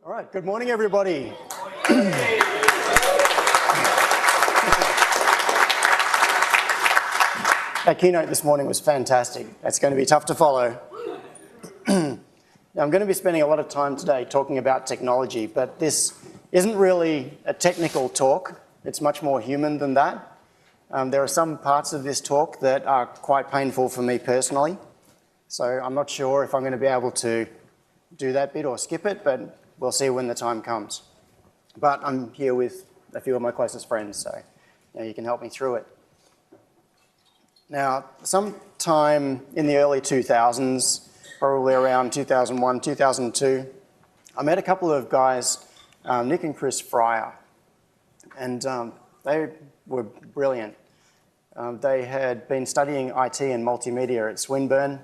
All right, good morning, everybody. That keynote this morning was fantastic. It's going to be tough to follow. I'm going to be spending a lot of time today talking about technology, but this isn't really a technical talk. It's much more human than that. There are some parts of this talk that are quite painful for me personally, so I'm not sure if I'm going to be able to do that bit or skip it, but we'll see when the time comes. But I'm here with a few of my closest friends, so you can help me through it. Now, sometime in the early 2000s, probably around 2001, 2002, I met a couple of guys, Nick and Chris Fryer, and they were brilliant. They had been studying IT and multimedia at Swinburne,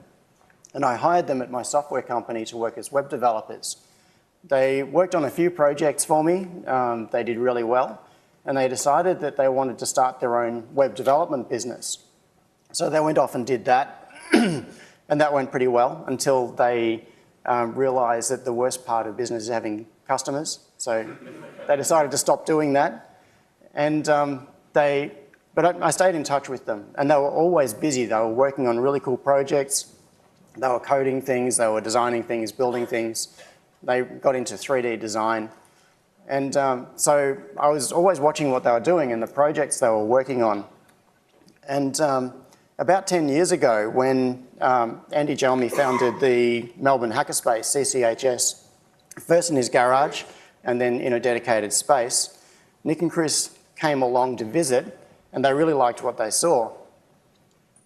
and I hired them at my software company to work as web developers. They worked on a few projects for me. They did really well, and they decided that they wanted to start their own web development business. So they went off and did that, and that went pretty well until they realized that the worst part of business is having customers. So they decided to stop doing that, and but I stayed in touch with them, and they were always busy. They were working on really cool projects. They were coding things, they were designing things, building things. They got into 3D design. And so I was always watching what they were doing and the projects they were working on. And about 10 years ago, when Andy Jelmy founded the Melbourne hackerspace, CCHS, first in his garage and then in a dedicated space, Nick and Chris came along to visit, and they really liked what they saw.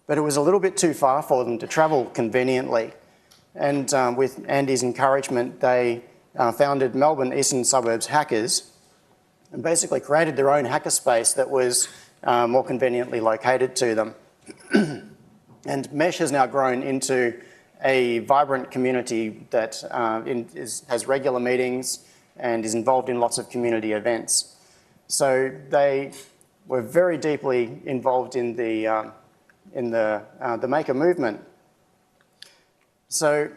But it was a little bit too far for them to travel conveniently. And with Andy's encouragement, they founded Melbourne Eastern Suburbs Hackers and basically created their own hackerspace that was more conveniently located to them. And Mesh has now grown into a vibrant community that has regular meetings and is involved in lots of community events. So they were very deeply involved in the maker movement. So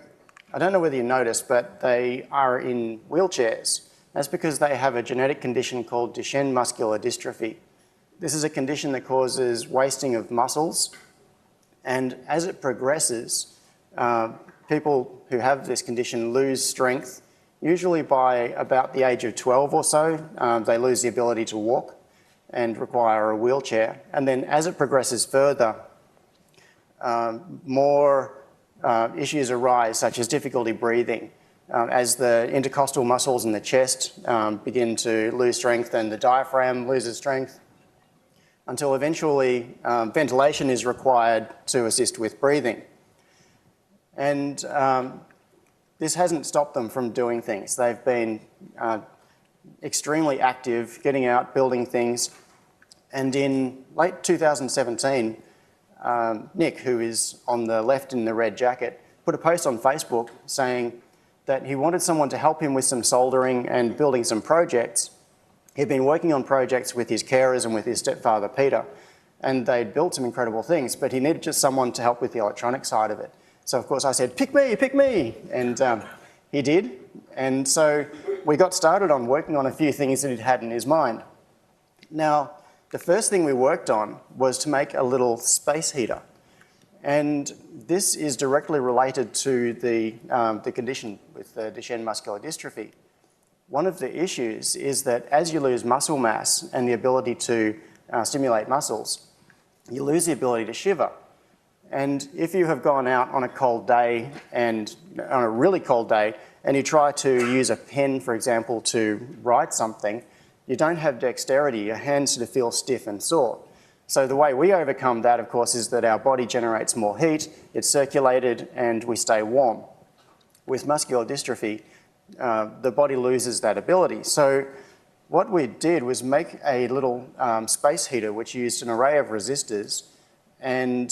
I don't know whether you noticed, but they are in wheelchairs. That's because they have a genetic condition called Duchenne muscular dystrophy. This is a condition that causes wasting of muscles, and as it progresses, people who have this condition lose strength. Usually by about the age of 12 or so, they lose the ability to walk and require a wheelchair. And then as it progresses further, more issues arise, such as difficulty breathing, as the intercostal muscles in the chest begin to lose strength and the diaphragm loses strength, until eventually ventilation is required to assist with breathing. And this hasn't stopped them from doing things. They've been extremely active, getting out, building things, and in late 2017, Nick, who is on the left in the red jacket, put a post on Facebook saying that he wanted someone to help him with some soldering and building some projects. He'd been working on projects with his carers and with his stepfather, Peter, and they'd built some incredible things, but he needed just someone to help with the electronic side of it. So of course I said, pick me, and he did. And so we got started on working on a few things that he'd had in his mind. Now, the first thing we worked on was to make a little space heater. And this is directly related to the condition with the Duchenne muscular dystrophy. One of the issues is that as you lose muscle mass and the ability to stimulate muscles, you lose the ability to shiver. And if you have gone out on a cold day, and on a really cold day, and you try to use a pen, for example, to write something, you don't have dexterity, your hands sort of feel stiff and sore. So the way we overcome that, of course, is that our body generates more heat, it's circulated, and we stay warm. With muscular dystrophy, the body loses that ability. So what we did was make a little space heater which used an array of resistors and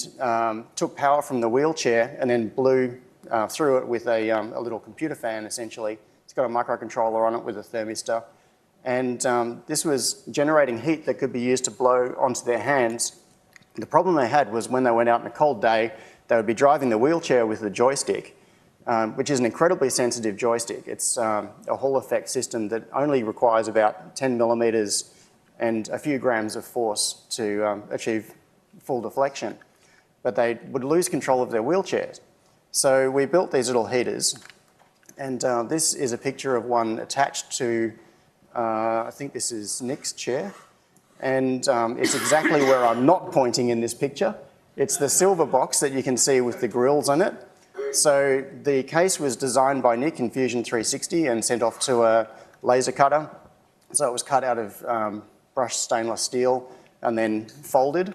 took power from the wheelchair and then blew through it with a little computer fan, essentially. It's got a microcontroller on it with a thermistor. And this was generating heat that could be used to blow onto their hands. The problem they had was when they went out on a cold day, they would be driving the wheelchair with the joystick, which is an incredibly sensitive joystick. It's a Hall effect system that only requires about 10 millimeters and a few grams of force to achieve full deflection. But they would lose control of their wheelchairs. So we built these little heaters, and this is a picture of one attached to, I think this is Nick's chair, and it's exactly where I'm not pointing in this picture. It's the silver box that you can see with the grills on it. So the case was designed by Nick in Fusion 360 and sent off to a laser cutter. So it was cut out of brushed stainless steel and then folded.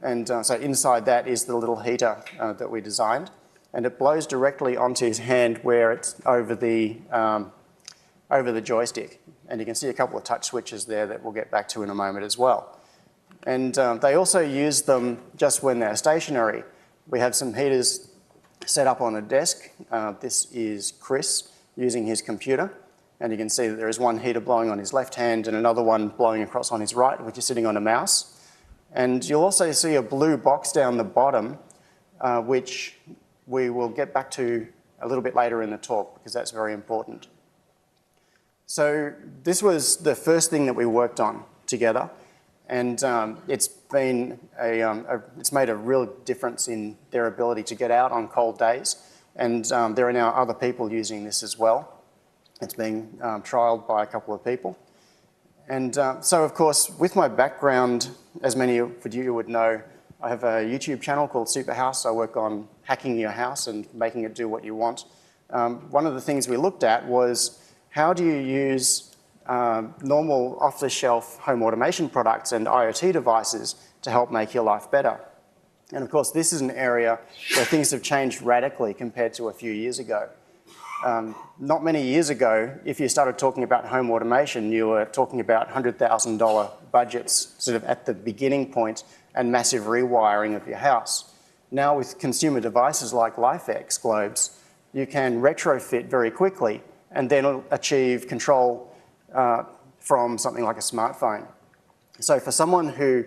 And so inside that is the little heater that we designed. And it blows directly onto his hand where it's over the joystick. And you can see a couple of touch switches there that we'll get back to in a moment as well. And they also use them just when they're stationary. We have some heaters set up on a desk. This is Chris using his computer. And you can see that there is one heater blowing on his left hand and another one blowing across on his right, which is sitting on a mouse. And you'll also see a blue box down the bottom, which we will get back to a little bit later in the talk, because that's very important. So this was the first thing that we worked on together. And it's made a real difference in their ability to get out on cold days. And there are now other people using this as well. It's being trialled by a couple of people. And so, of course, with my background, as many of you would know, I have a YouTube channel called Superhouse. I work on hacking your house and making it do what you want. One of the things we looked at was, how do you use normal off-the-shelf home automation products and IoT devices to help make your life better? And of course, this is an area where things have changed radically compared to a few years ago. Not many years ago, if you started talking about home automation, you were talking about $100,000 budgets sort of at the beginning point and massive rewiring of your house. Now with consumer devices like LifeX globes, you can retrofit very quickly and then achieve control from something like a smartphone. So for someone who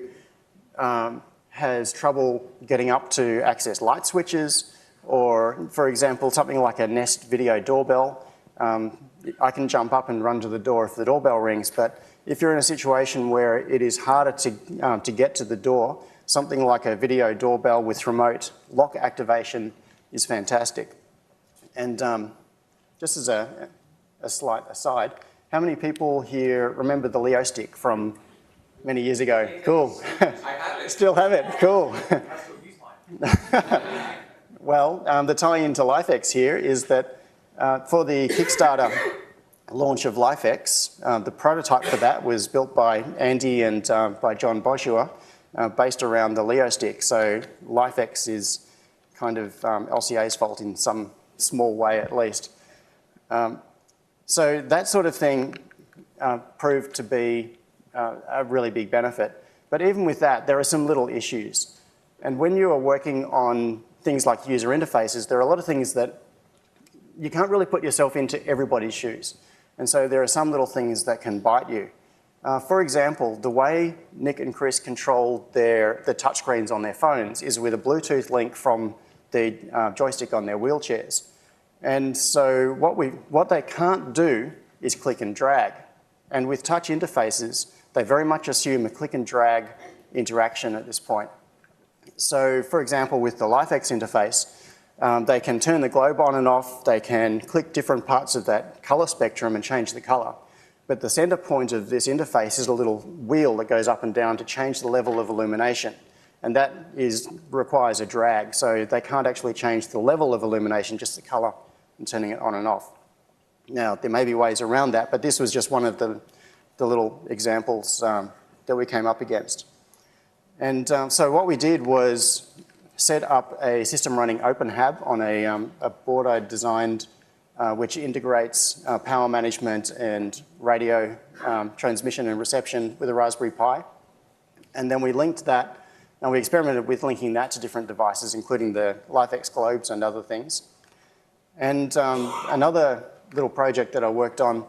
has trouble getting up to access light switches, or for example, something like a Nest video doorbell, I can jump up and run to the door if the doorbell rings, but if you're in a situation where it is harder to get to the door, something like a video doorbell with remote lock activation is fantastic. And just as a slight aside, how many people here remember the Leo stick from many years ago? Cool. I have it. Still have it, cool. I still use mine. Well, the tie-in to LifeX here is that for the Kickstarter launch of LifeX, the prototype for that was built by Andy and by John Boschua, based around the Leo stick. So LifeX is kind of LCA's fault in some small way at least. So that sort of thing proved to be a really big benefit. But even with that, there are some little issues. And when you are working on things like user interfaces, there are a lot of things that you can't really put yourself into everybody's shoes. And so there are some little things that can bite you. For example, the way Nick and Chris control the touchscreens on their phones is with a Bluetooth link from the joystick on their wheelchairs. And so what they can't do is click and drag. And with touch interfaces, they very much assume a click and drag interaction at this point. So for example, with the LifeX interface, they can turn the globe on and off, they can click different parts of that color spectrum and change the color. But the center point of this interface is a little wheel that goes up and down to change the level of illumination. And that requires a drag, so they can't actually change the level of illumination, just the color and turning it on and off. Now, there may be ways around that, but this was just one of the little examples that we came up against. And so what we did was set up a system running OpenHAB on a board I designed which integrates power management and radio transmission and reception with a Raspberry Pi. And then we linked that, and we experimented with linking that to different devices, including the LifeX globes and other things. And another little project that I worked on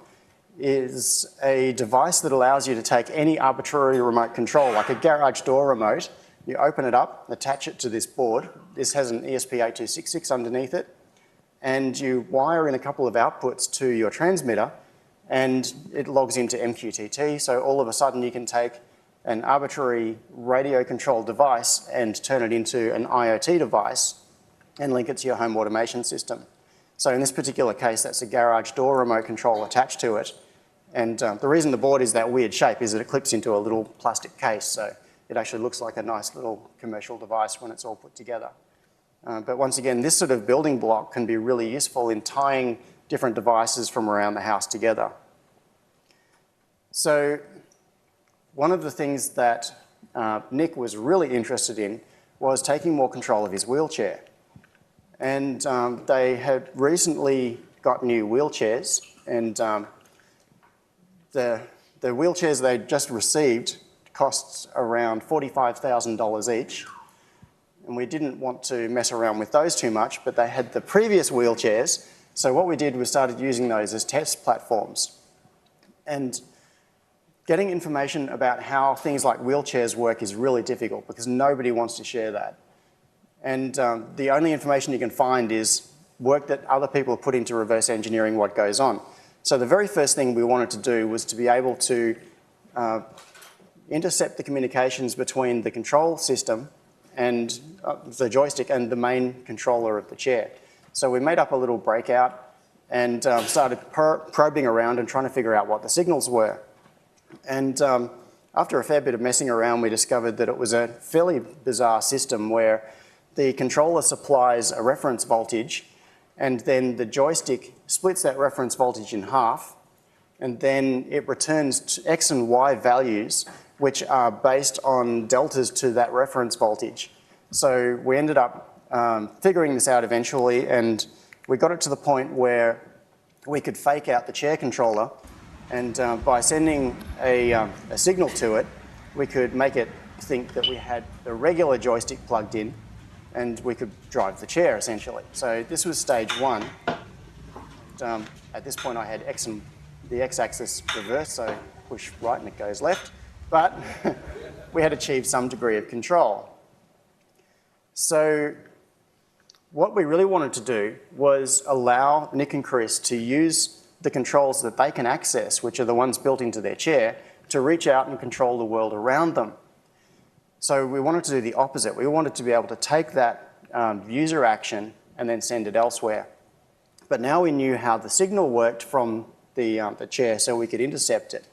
is a device that allows you to take any arbitrary remote control, like a garage door remote. You open it up, attach it to this board. This has an ESP8266 underneath it. and you wire in a couple of outputs to your transmitter, and it logs into MQTT, so all of a sudden you can take an arbitrary radio-controlled device and turn it into an IoT device and link it to your home automation system. So in this particular case, that's a garage door remote control attached to it. And the reason the board is that weird shape is that it clips into a little plastic case, so it actually looks like a nice little commercial device when it's all put together. But once again, this sort of building block can be really useful in tying different devices from around the house together. So one of the things that Nick was really interested in was taking more control of his wheelchair. And they had recently got new wheelchairs, and the wheelchairs they just received cost around $45,000 each. And we didn't want to mess around with those too much, but they had the previous wheelchairs. So what we did was started using those as test platforms. And getting information about how things like wheelchairs work is really difficult because nobody wants to share that. And the only information you can find is work that other people have put into reverse engineering what goes on. So the very first thing we wanted to do was to be able to intercept the communications between the control system and the joystick and the main controller of the chair. So we made up a little breakout and started probing around and trying to figure out what the signals were. And after a fair bit of messing around, we discovered that it was a fairly bizarre system where the controller supplies a reference voltage, and then the joystick splits that reference voltage in half, and then it returns X and Y values, which are based on deltas to that reference voltage. So we ended up figuring this out eventually, and we got it to the point where we could fake out the chair controller, and by sending a signal to it, we could make it think that we had the regular joystick plugged in, and we could drive the chair, essentially. So this was stage one. And, at this point, I had the x-axis reversed, so push right and it goes left. But we had achieved some degree of control. So what we really wanted to do was allow Nick and Chris to use the controls that they can access, which are the ones built into their chair, to reach out and control the world around them. So we wanted to do the opposite. We wanted to be able to take that user action and then send it elsewhere. But now we knew how the signal worked from the chair, so we could intercept it.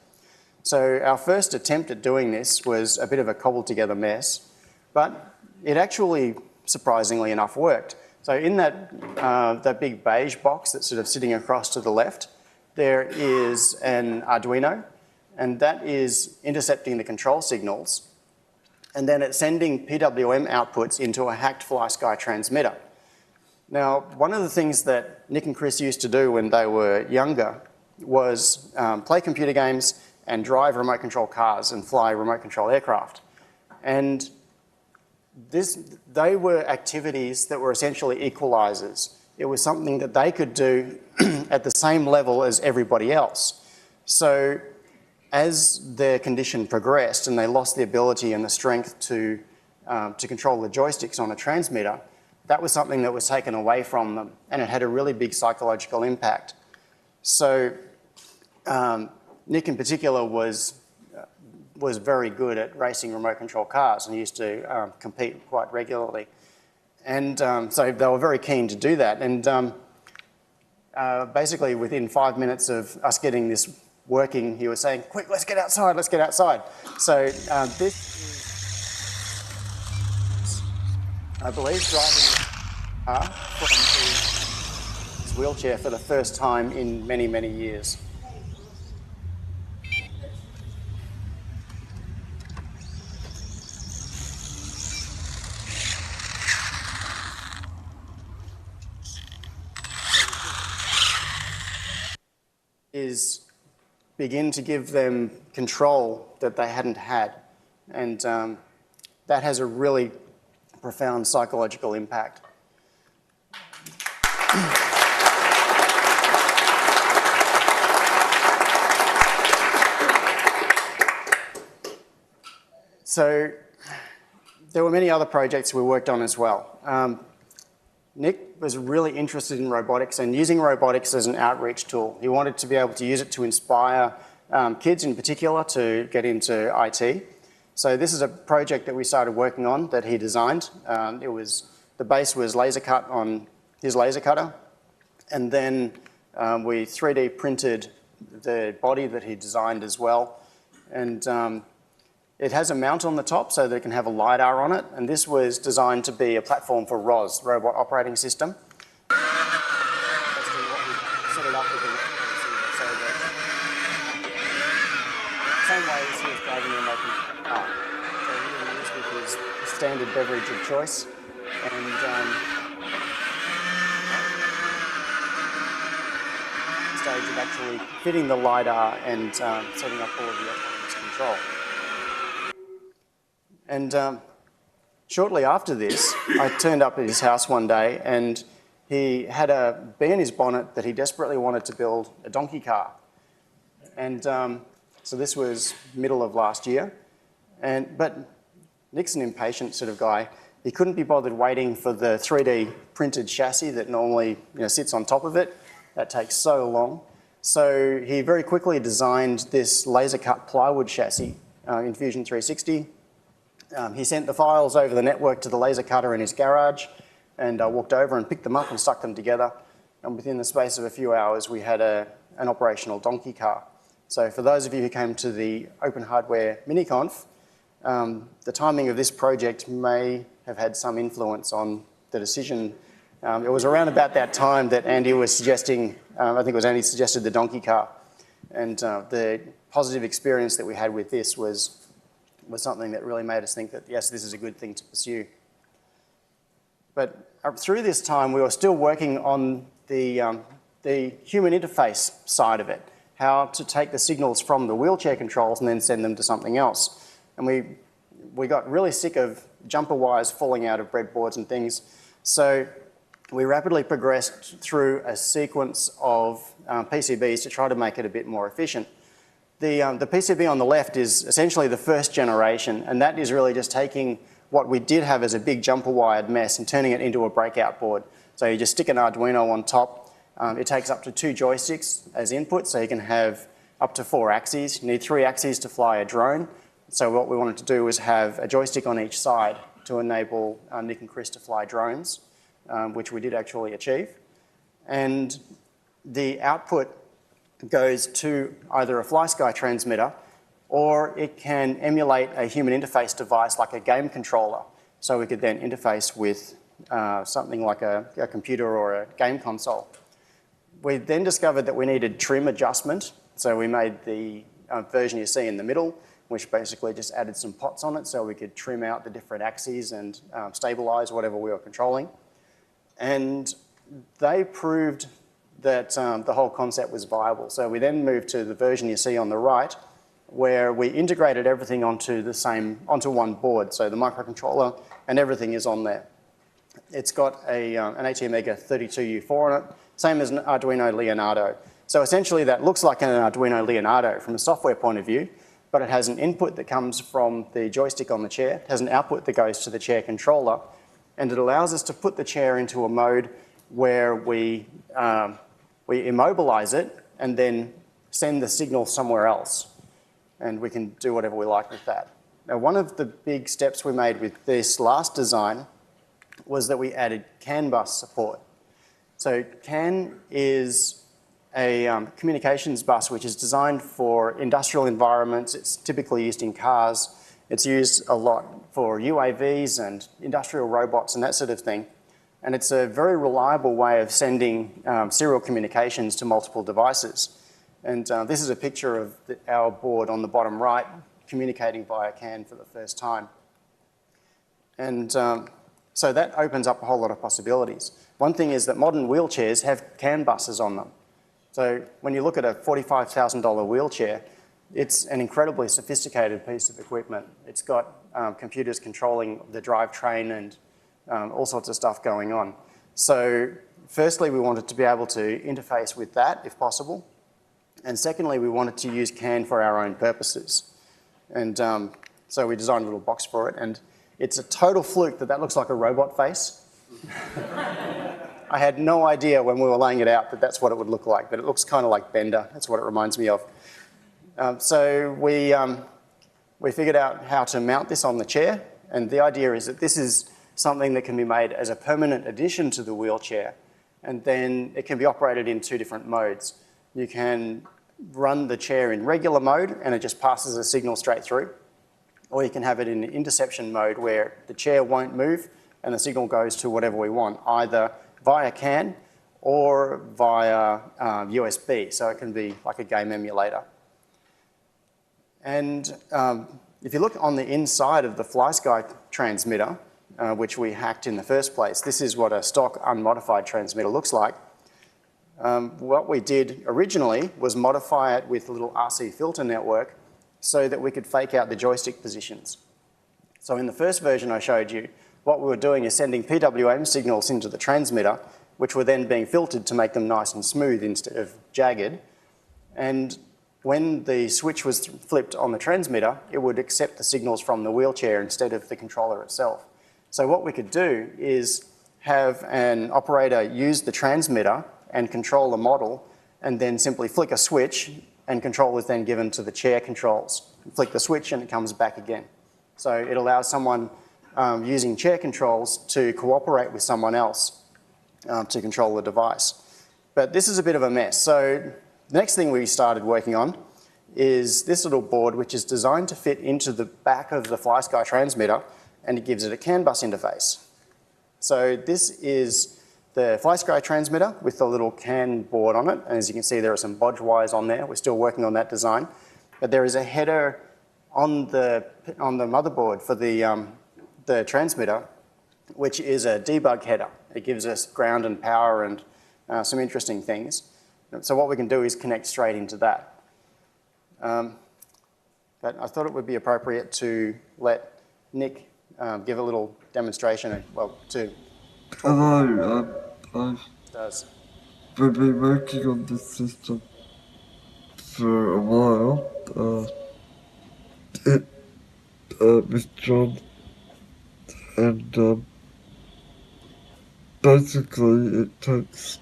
So our first attempt at doing this was a bit of a cobbled together mess, but it actually, surprisingly enough, worked. So in that big beige box that's sort of sitting across to the left, there is an Arduino, and that is intercepting the control signals, and then it's sending PWM outputs into a hacked FlySky transmitter. Now, one of the things that Nick and Chris used to do when they were younger was play computer games and drive remote control cars and fly remote control aircraft. And they were activities that were essentially equalizers. It was something that they could do at the same level as everybody else. So as their condition progressed and they lost the ability and the strength to control the joysticks on a transmitter, that was something that was taken away from them, and it had a really big psychological impact. So Nick in particular was very good at racing remote control cars and he used to compete quite regularly. And so they were very keen to do that. And basically within 5 minutes of us getting this working, he was saying, quick, let's get outside, let's get outside. So this is, I believe, driving a car from his wheelchair for the first time in many, many years. Is begin to give them control that they hadn't had. And that has a really profound psychological impact. So there were many other projects we worked on as well. Nick was really interested in robotics and using robotics as an outreach tool. He wanted to be able to use it to inspire kids in particular to get into IT. So this is a project that we started working on that he designed. The base was laser cut on his laser cutter, and then we 3D printed the body that he designed as well. And it has a mount on the top so that it can have a LiDAR on it, and this was designed to be a platform for ROS, Robot Operating System. Basically what we set it up with so that same way as he was driving an open car. So here he is with his standard beverage of choice, and stage of actually fitting the LiDAR and setting up all of the autonomous control. And shortly after this, I turned up at his house one day and he had a bee in his bonnet that he desperately wanted to build a donkey car. And so this was middle of last year. But Nick's an impatient sort of guy. He couldn't be bothered waiting for the 3D printed chassis that normally sits on top of it. That takes so long. So he very quickly designed this laser cut plywood chassis in Fusion 360. He sent the files over the network to the laser cutter in his garage, and I walked over and picked them up and stuck them together. And within the space of a few hours, we had an operational donkey car. So for those of you who came to the Open Hardware Mini-Conf, the timing of this project may have had some influence on the decision. It was around about that time that Andy was suggesting, I think it was Andy suggested the donkey car. And the positive experience that we had with this was something that really made us think that, yes, this is a good thing to pursue. But through this time, we were still working on the human interface side of it, how to take the signals from the wheelchair controls and then send them to something else. And we got really sick of jumper wires falling out of breadboards and things. So we rapidly progressed through a sequence of PCBs to try to make it a bit more efficient. The PCB on the left is essentially the first generation, and that is really just taking what we did have as a big jumper wired mess and turning it into a breakout board. So you just stick an Arduino on top. It takes up to 2 joysticks as input, so you can have up to 4 axes. You need 3 axes to fly a drone. So what we wanted to do was have a joystick on each side to enable Nick and Chris to fly drones, which we did actually achieve. And the output goes to either a FlySky transmitter or it can emulate a human interface device like a game controller. So we could then interface with something like a computer or a game console. We then discovered that we needed trim adjustment. So we made the version you see in the middle, which basically just added some pots on it so we could trim out the different axes and stabilize whatever we were controlling. And they proved that the whole concept was viable. So we then moved to the version you see on the right, where we integrated everything onto one board. So the microcontroller and everything is on there. It's got an ATmega 32U4 on it, same as an Arduino Leonardo. So essentially that looks like an Arduino Leonardo from a software point of view, but it has an input that comes from the joystick on the chair, it has an output that goes to the chair controller, and it allows us to put the chair into a mode where we immobilize it and then send the signal somewhere else. And we can do whatever we like with that. Now, one of the big steps we made with this last design was that we added CAN bus support. So CAN is a communications bus which is designed for industrial environments. It's typically used in cars. It's used a lot for UAVs and industrial robots and that sort of thing. And it's a very reliable way of sending serial communications to multiple devices. And this is a picture of our board on the bottom right communicating via CAN for the first time. And so that opens up a whole lot of possibilities. One thing is that modern wheelchairs have CAN buses on them. So when you look at a $45,000 wheelchair, it's an incredibly sophisticated piece of equipment. It's got computers controlling the drivetrain and all sorts of stuff going on. So firstly, we wanted to be able to interface with that if possible. And secondly, we wanted to use CAN for our own purposes. And so we designed a little box for it. And it's a total fluke that looks like a robot face. I had no idea when we were laying it out that that's what it would look like, but it looks kind of like Bender. That's what it reminds me of. So we figured out how to mount this on the chair, and the idea is that this is something that can be made as a permanent addition to the wheelchair, and then it can be operated in two different modes. You can run the chair in regular mode and it just passes a signal straight through, or you can have it in interception mode where the chair won't move and the signal goes to whatever we want, either via CAN or via USB, so it can be like a game emulator. And if you look on the inside of the FlySky transmitter, which we hacked in the first place, this is what a stock unmodified transmitter looks like. What we did originally was modify it with a little RC filter network so that we could fake out the joystick positions. So in the first version I showed you, what we were doing is sending PWM signals into the transmitter, which were then being filtered to make them nice and smooth instead of jagged. And when the switch was flipped on the transmitter, it would accept the signals from the wheelchair instead of the controller itself. So what we could do is have an operator use the transmitter and control the model, and then simply flick a switch, and control is then given to the chair controls. Flick the switch and it comes back again. So it allows someone using chair controls to cooperate with someone else to control the device. But this is a bit of a mess. So the next thing we started working on is this little board, which is designed to fit into the back of the FlySky transmitter, and it gives it a CAN bus interface. So this is the FlySky transmitter with the little CAN board on it. And as you can see, there are some bodge wires on there. We're still working on that design. But there is a header on the motherboard for the transmitter, which is a debug header. It gives us ground and power and some interesting things. So what we can do is connect straight into that. But I thought it would be appropriate to let Nick give a little demonstration, Hello, I've been working on this system for a while. With John, and basically it takes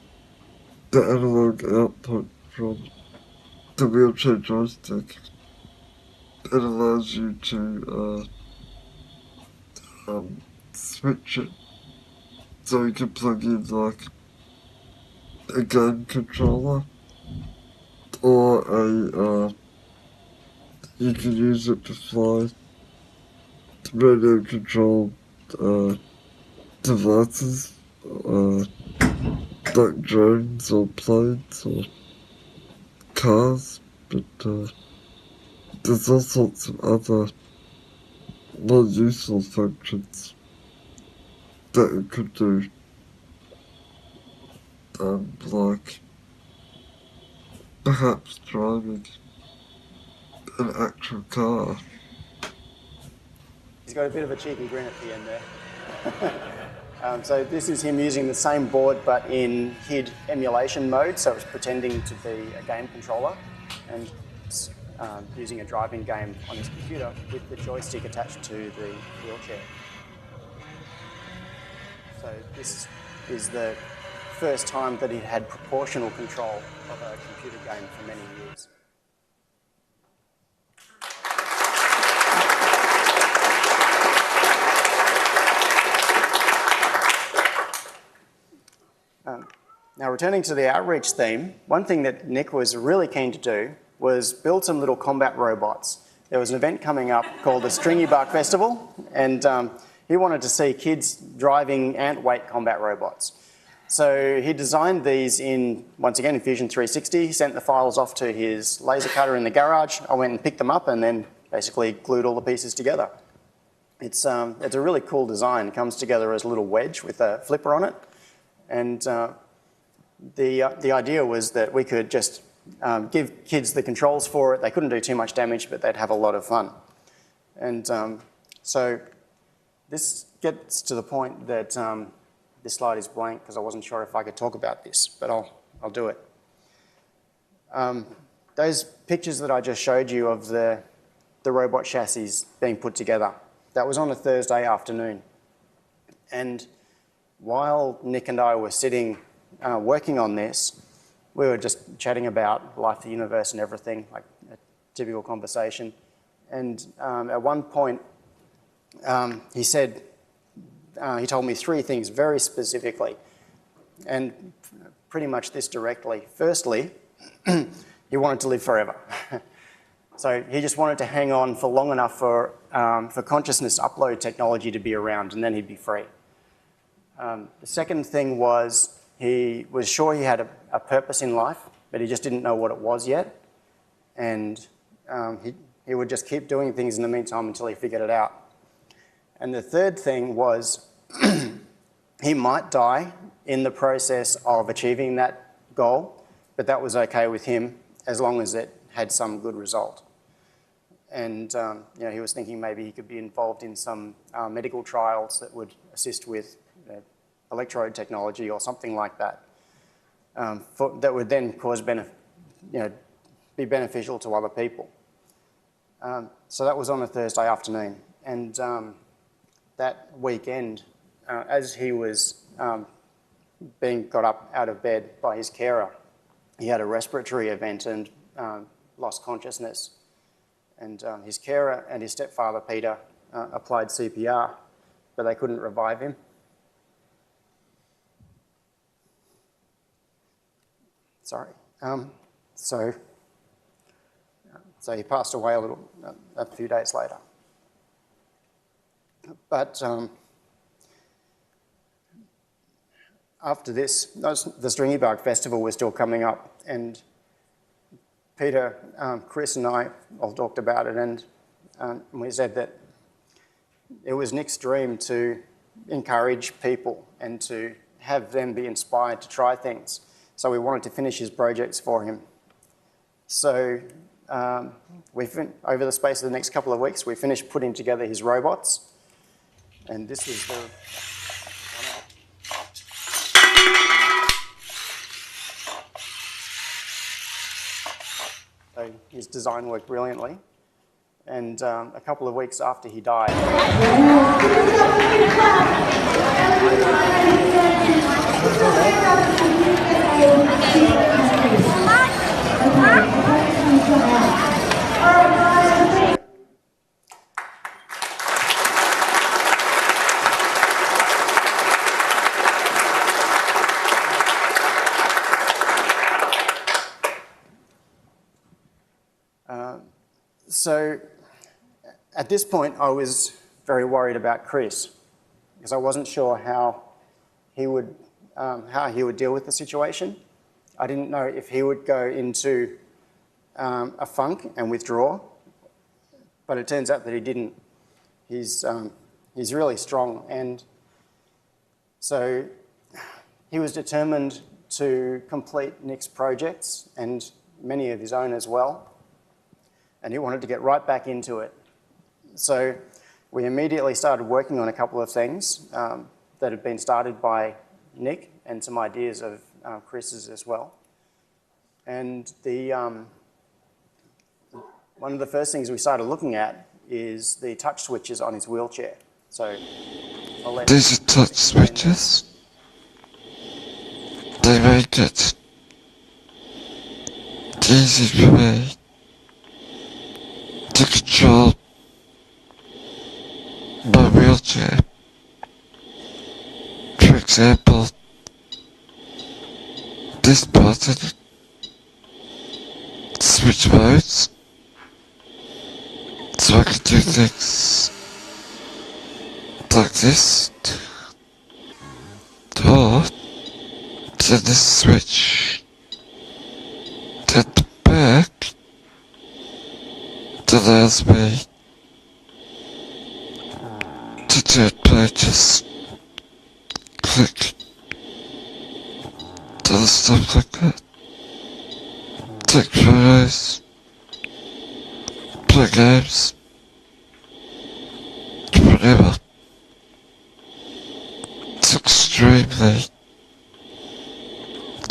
the analog output from the wheelchair joystick. It allows you to switch it so you can plug in like a game controller or you can use it to fly radio controlled devices like drones or planes or cars, but there's all sorts of other more useful functions that it could do, like perhaps driving an actual car. He's got a bit of a cheeky grin at the end there. So this is him using the same board but in HID emulation mode, so it's pretending to be a game controller and using a driving game on his computer with the joystick attached to the wheelchair. So this is the first time that he had proportional control of a computer game for many years. Now, returning to the outreach theme, one thing that Nick was really keen to do was build some little combat robots. There was an event coming up called the Stringy Bark Festival, and he wanted to see kids driving ant-weight combat robots. So he designed these in, once again, in Fusion 360. He sent the files off to his laser cutter in the garage. I went and picked them up and then basically glued all the pieces together. It's a really cool design. It comes together as a little wedge with a flipper on it. And the idea was that we could just give kids the controls for it. They couldn't do too much damage, but they'd have a lot of fun. And so this gets to the point that this slide is blank because I wasn't sure if I could talk about this, but I'll do it. Those pictures that I just showed you of the robot chassis being put together, that was on a Thursday afternoon. And while Nick and I were sitting working on this, we were just chatting about life, the universe, and everything, like a typical conversation. And at one point, he said, he told me three things very specifically, and pretty much this directly. Firstly, he wanted to live forever. So he just wanted to hang on for long enough for consciousness upload technology to be around, and then he'd be free. The second thing was he was sure he had a purpose in life, but he just didn't know what it was yet. And he would just keep doing things in the meantime until he figured it out. And the third thing was he might die in the process of achieving that goal, but that was okay with him as long as it had some good result. And you know, he was thinking maybe he could be involved in some medical trials that would assist with electrode technology or something like that, that would then cause be beneficial to other people. So that was on a Thursday afternoon, and that weekend, as he was being got up out of bed by his carer, he had a respiratory event and lost consciousness. And his carer and his stepfather, Peter, applied CPR, but they couldn't revive him. Sorry. So he passed away a few days later. But after this, the Stringy Bark Festival was still coming up, and Peter, Chris and I all talked about it, and we said that it was Nick's dream to encourage people and to have them be inspired to try things. So we wanted to finish his projects for him. So over the space of the next couple of weeks, we finished putting together his robots. And this was the... So his design worked brilliantly. And a couple of weeks after he died... So at this point, I was very worried about Chris because I wasn't sure how he would deal with the situation. I didn't know if he would go into a funk and withdraw, but it turns out that he didn't. He's really strong, and so he was determined to complete Nick's projects and many of his own as well. And he wanted to get right back into it. So we immediately started working on a couple of things that had been started by Nick and some ideas of Chris's as well. And one of the first things we started looking at is the touch switches on his wheelchair. So these are touch switches. They make it easy for me to control my wheelchair. For example, this button, switch modes, so I can do things like this, or turn this switch, turn the back, that allows me to turn pages, click, do stuff like that, take photos, play games, whatever. It's extremely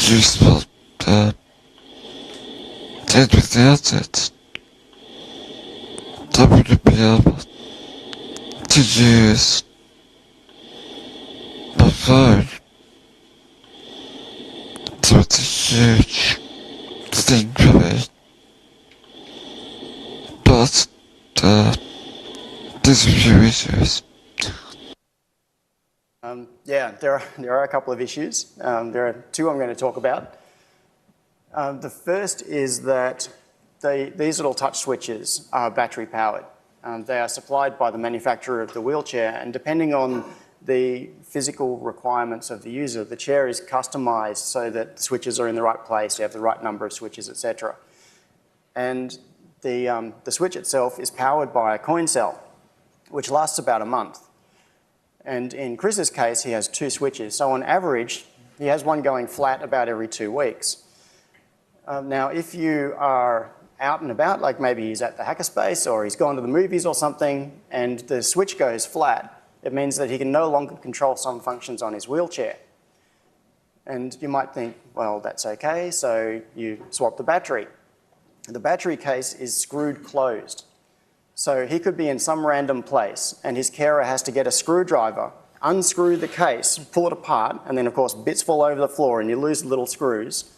useful, and without it, I wouldn't be able to use my So, that's a huge thing for me. But, there's a few issues. Yeah, there are a couple of issues. There are two I'm going to talk about. The first is that these little touch switches are battery powered. They are supplied by the manufacturer of the wheelchair, and depending on the physical requirements of the user, the chair is customized so that the switches are in the right place, you have the right number of switches, etc. And the switch itself is powered by a coin cell, which lasts about a month. And in Chris's case, he has two switches. So on average, he has one going flat about every 2 weeks. Now, if you are out and about, like maybe he's at the hackerspace or he's gone to the movies or something, and the switch goes flat, it means that he can no longer control some functions on his wheelchair. And you might think, well, that's okay, so you swap the battery. The battery case is screwed closed. So he could be in some random place and his carer has to get a screwdriver, unscrew the case, pull it apart, and then of course bits fall over the floor and you lose the little screws.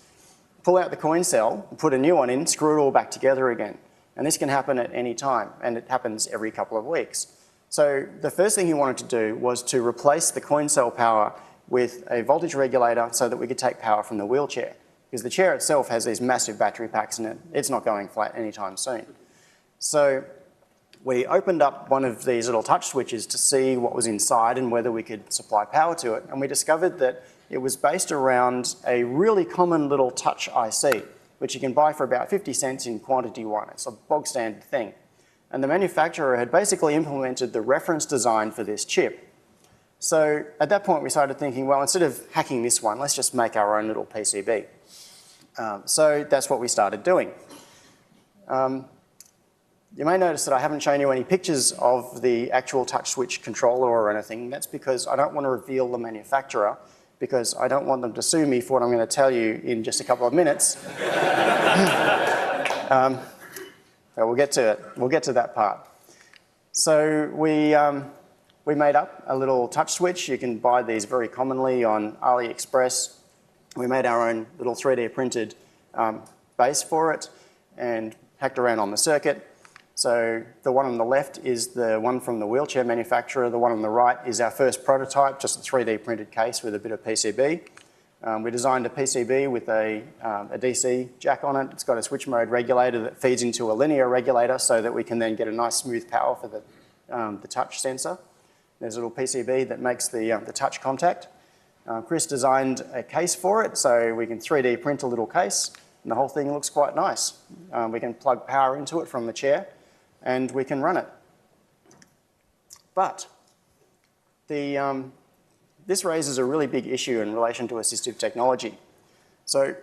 Pull out the coin cell, put a new one in, screw it all back together again. And this can happen at any time, and it happens every couple of weeks. So the first thing he wanted to do was to replace the coin cell power with a voltage regulator so that we could take power from the wheelchair. Because the chair itself has these massive battery packs in it. It's not going flat anytime soon. So we opened up one of these little touch switches to see what was inside and whether we could supply power to it. And we discovered that it was based around a really common little touch IC, which you can buy for about 50 cents in quantity one. It's a bog standard thing. And the manufacturer had basically implemented the reference design for this chip. So at that point we started thinking, well, instead of hacking this one, let's just make our own little PCB. So that's what we started doing. You may notice that I haven't shown you any pictures of the actual touch switch controller or anything. That's because I don't want to reveal the manufacturer, because I don't want them to sue me for what I'm going to tell you in just a couple of minutes. But we'll get to it. We'll get to that part. So we made up a little touch switch. You can buy these very commonly on AliExpress. We made our own little 3D printed base for it and hacked around on the circuit. So the one on the left is the one from the wheelchair manufacturer. The one on the right is our first prototype, just a 3D printed case with a bit of PCB. We designed a PCB with a DC jack on it. It's got a switch mode regulator that feeds into a linear regulator so that we can then get a nice smooth power for the touch sensor. There's a little PCB that makes the touch contact. Chris designed a case for it, so we can 3D print a little case, and the whole thing looks quite nice. We can plug power into it from the chair, and we can run it. But this raises a really big issue in relation to assistive technology. So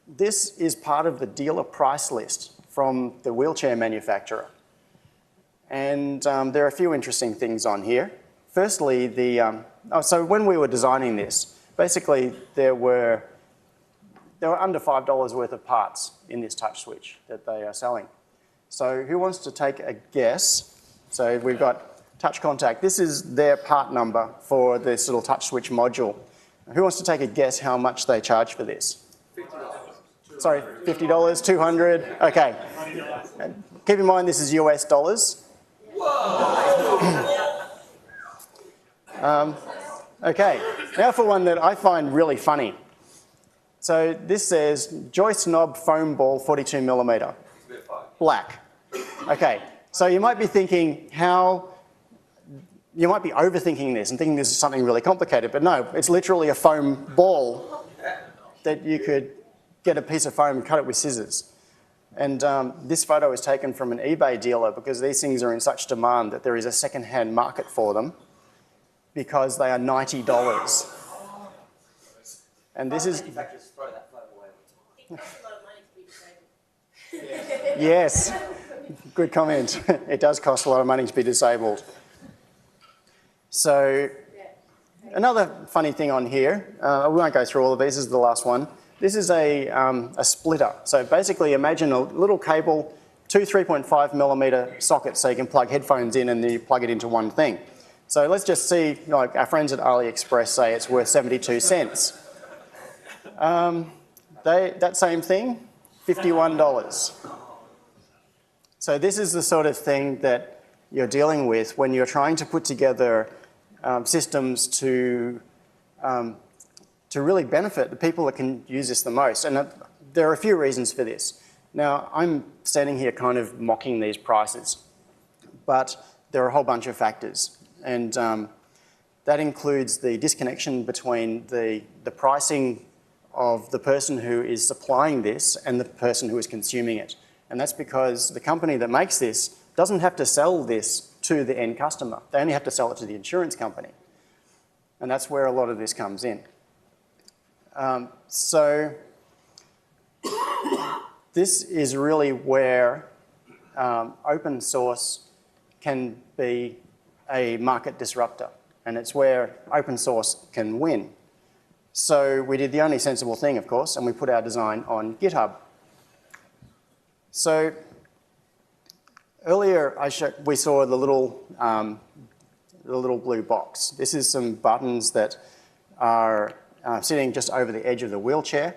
this is part of the dealer price list from the wheelchair manufacturer. And there are a few interesting things on here. Firstly, so when we were designing this, basically there were under $5 worth of parts in this touch switch that they are selling. So who wants to take a guess? So we've got touch contact. This is their part number for this little touch switch module. Who wants to take a guess how much they charge for this? $50. Sorry, $50, $200, okay. And keep in mind this is US dollars. Okay, now for one that I find really funny. So this says joist knob foam ball 42 millimeter, black. Okay, so you might be thinking you might be overthinking this and thinking this is something really complicated, but no, it's literally a foam ball that you could get a piece of foam and cut it with scissors. And this photo is taken from an eBay dealer because these things are in such demand that there is a second-hand market for them because they are $90. And this is... Manufacturers throw that foam away. It costs a lot of money to be disabled. Yes, good comment. It does cost a lot of money to be disabled. So another funny thing on here, we won't go through all of these, this is the last one. This is a splitter. So basically imagine a little cable, two 3.5 millimeter sockets so you can plug headphones in and then you plug it into one thing. So let's just see, like our friends at AliExpress say it's worth 72 cents. That same thing, $51. So this is the sort of thing that you're dealing with when you're trying to put together systems to really benefit the people that can use this the most. And there are a few reasons for this. Now, I'm standing here kind of mocking these prices, but there are a whole bunch of factors. And that includes the disconnection between the pricing of the person who is supplying this and the person who is consuming it. And that's because the company that makes this doesn't have to sell this to the end customer. They only have to sell it to the insurance company. And that's where a lot of this comes in. So this is really where open source can be a market disruptor. And it's where open source can win. So we did the only sensible thing, of course, and we put our design on GitHub. So earlier we saw the little blue box. This is some buttons that are sitting just over the edge of the wheelchair.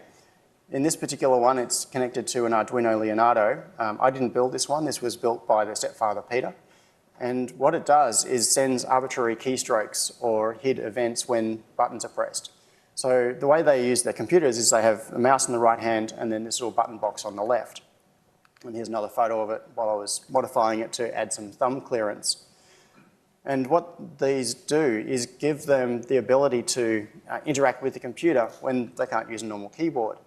In this particular one, it's connected to an Arduino Leonardo. I didn't build this one. This was built by the stepfather, Peter. And what it does is sends arbitrary keystrokes or HID events when buttons are pressed. So the way they use their computers is they have a mouse in the right hand and then this little button box on the left. And here's another photo of it while I was modifying it to add some thumb clearance. And what these do is give them the ability to interact with the computer when they can't use a normal keyboard.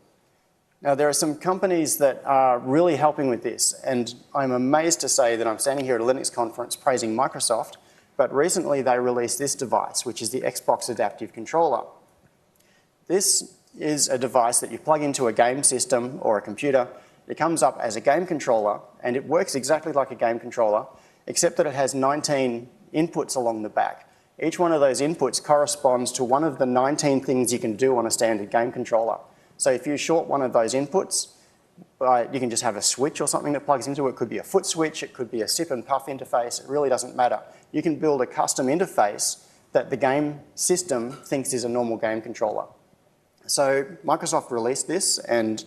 Now, there are some companies that are really helping with this, and I'm amazed to say that I'm standing here at a Linux conference praising Microsoft, but recently they released this device, which is the Xbox Adaptive Controller. This is a device that you plug into a game system or a computer. It comes up as a game controller, and it works exactly like a game controller, except that it has 19 inputs along the back. Each one of those inputs corresponds to one of the 19 things you can do on a standard game controller. So if you short one of those inputs, you can just have a switch or something that plugs into it. It could be a foot switch, it could be a sip and puff interface, it really doesn't matter. You can build a custom interface that the game system thinks is a normal game controller. So Microsoft released this and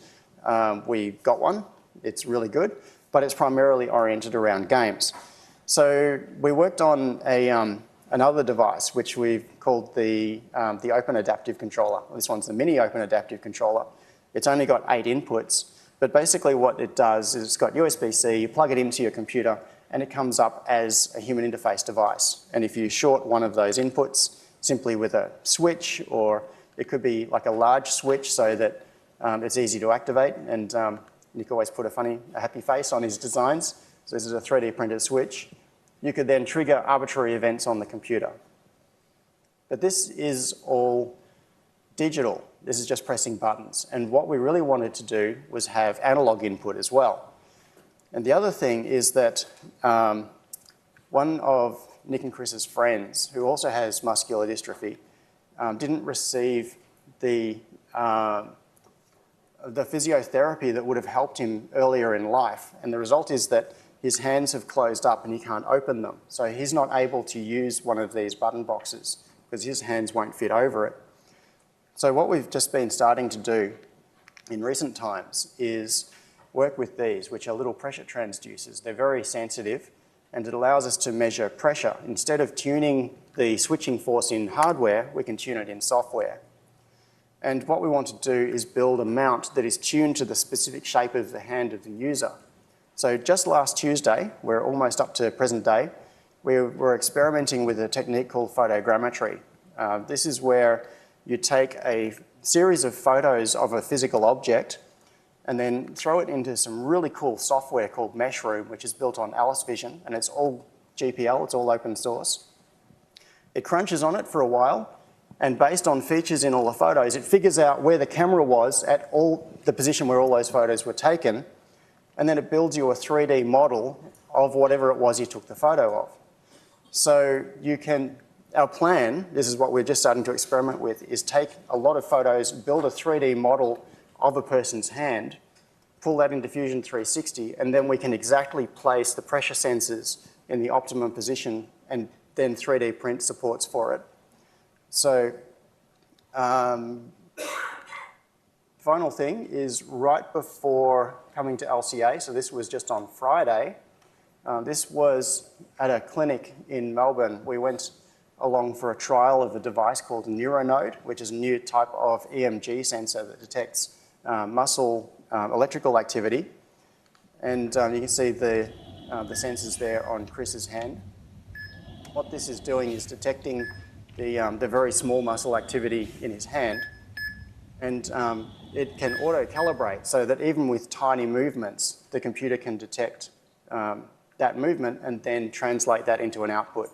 we got one. It's really good, but it's primarily oriented around games. So we worked on another device which we've called the Open Adaptive Controller. This one's the Mini Open Adaptive Controller. It's only got 8 inputs, but basically what it does is it's got USB-C, you plug it into your computer, and it comes up as a human interface device. And if you short one of those inputs simply with a switch, or it could be like a large switch so that it's easy to activate, and Nick always put a happy face on his designs. So this is a 3D printed switch. You could then trigger arbitrary events on the computer. But this is all digital. This is just pressing buttons. And what we really wanted to do was have analog input as well. And the other thing is that one of Nick and Chris's friends, who also has muscular dystrophy, didn't receive the physiotherapy that would have helped him earlier in life. And the result is that his hands have closed up and he can't open them. So he's not able to use one of these button boxes because his hands won't fit over it. So what we've just been starting to do in recent times is work with these, which are little pressure transducers. They're very sensitive and it allows us to measure pressure. Instead of tuning the switching force in hardware, we can tune it in software. And what we want to do is build a mount that is tuned to the specific shape of the hand of the user. So just last Tuesday, we're almost up to present day, we were experimenting with a technique called photogrammetry. This is where you take a series of photos of a physical object and then throw it into some really cool software called Meshroom, which is built on Alice Vision, and it's all GPL, it's all open source. It crunches on it for a while, and based on features in all the photos, it figures out where the camera was at the position where all those photos were taken, and then it builds you a 3D model of whatever it was you took the photo of. So our plan, this is what we're just starting to experiment with, is take a lot of photos, build a 3D model of a person's hand, pull that into Fusion 360, and then we can exactly place the pressure sensors in the optimum position and then 3D print supports for it. So final thing is right before coming to LCA, so this was just on Friday, this was at a clinic in Melbourne. We went along for a trial of a device called a neuronode, which is a new type of EMG sensor that detects muscle electrical activity. And you can see the sensors there on Chris's hand. What this is doing is detecting the very small muscle activity in his hand. And it can auto-calibrate so that even with tiny movements, the computer can detect that movement and then translate that into an output.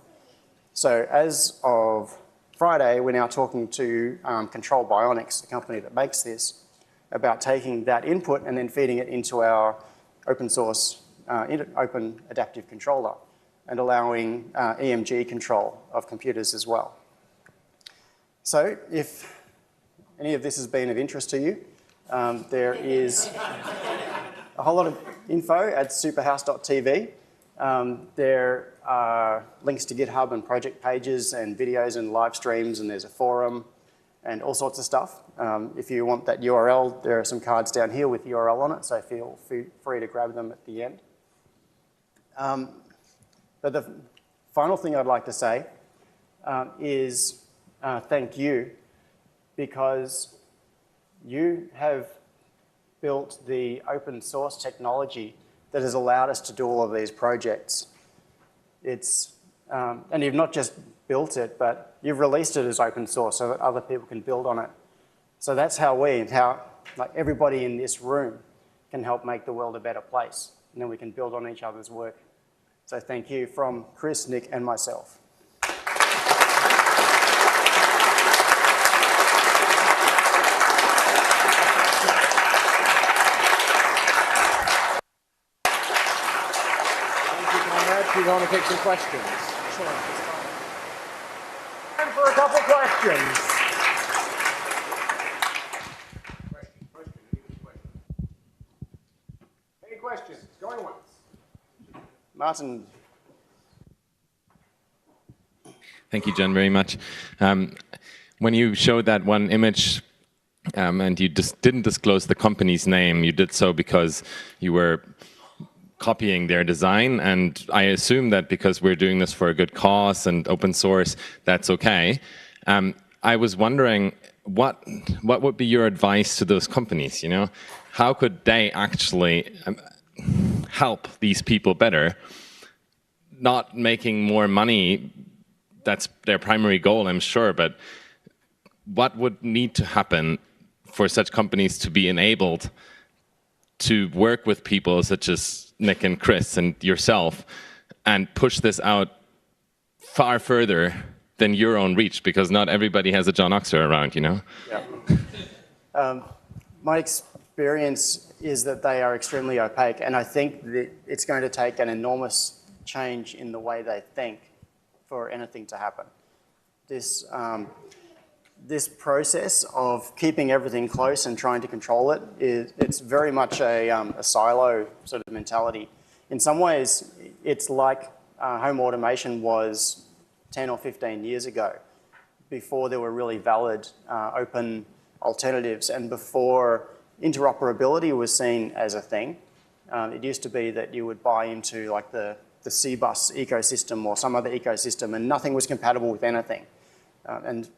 So as of Friday, we're now talking to Control Bionics, the company that makes this, about taking that input and then feeding it into our open source, open adaptive controller and allowing EMG control of computers as well. So if any of this has been of interest to you, there is a whole lot of info at superhouse.tv. There are links to GitHub and project pages and videos and live streams, and there's a forum and all sorts of stuff. If you want that URL, there are some cards down here with the URL on it, so feel free to grab them at the end. But the final thing I'd like to say is thank you, because you have built the open source technology that has allowed us to do all of these projects. And you've not just built it, but you've released it as open source so that other people can build on it. So that's how like everybody in this room can help make the world a better place. And then we can build on each other's work. So thank you from Chris, Nick, and myself. We're going to take some questions. Sure. Time for a couple questions. Any questions? Going once. Martin. Thank you, John, very much. When you showed that one image and you just didn't disclose the company's name, you did so because you were copying their design, and I assume that because we're doing this for a good cause and open source, that's okay. I was wondering, what would be your advice to those companies? You know, how could they actually help these people better? Not making more money, that's their primary goal, I'm sure, but what would need to happen for such companies to be enabled to work with people such as Nick and Chris and yourself and push this out far further than your own reach, because not everybody has a John Oxer around, you know? Yeah. My experience is that they are extremely opaque, and I think that it's going to take an enormous change in the way they think for anything to happen. This process of keeping everything close and trying to control it, it's very much a silo sort of mentality. In some ways, it's like home automation was 10 or 15 years ago, before there were really valid open alternatives and before interoperability was seen as a thing. It used to be that you would buy into like the C-bus ecosystem or some other ecosystem and nothing was compatible with anything. And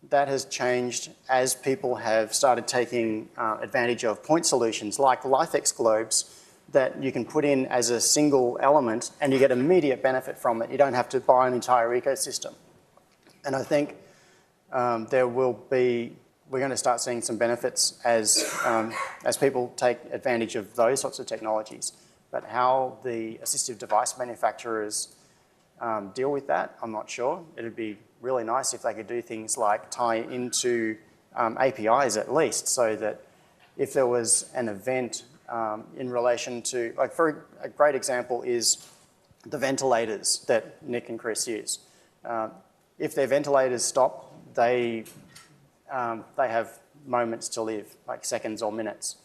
that has changed as people have started taking advantage of point solutions like LifeX globes that you can put in as a single element and you get immediate benefit from it. You don't have to buy an entire ecosystem. And I think we're going to start seeing some benefits as people take advantage of those sorts of technologies. But how the assistive device manufacturers deal with that, I'm not sure. It'd be really nice if they could do things like tie into APIs at least, so that if there was an event in relation to, like for a great example is the ventilators that Nick and Chris use. If their ventilators stop, they have moments to live, like seconds or minutes.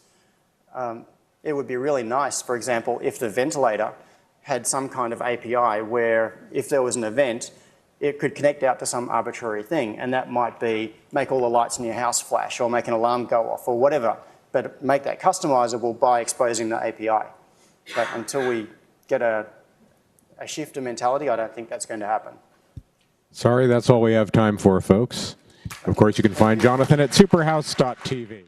It would be really nice, for example, if the ventilator had some kind of API where if there was an event, it could connect out to some arbitrary thing, and that might be make all the lights in your house flash or make an alarm go off or whatever, but make that customizable by exposing the API. But until we get a shift in mentality, I don't think that's going to happen. Sorry, that's all we have time for, folks. Of course, you can find Jonathan at superhouse.tv.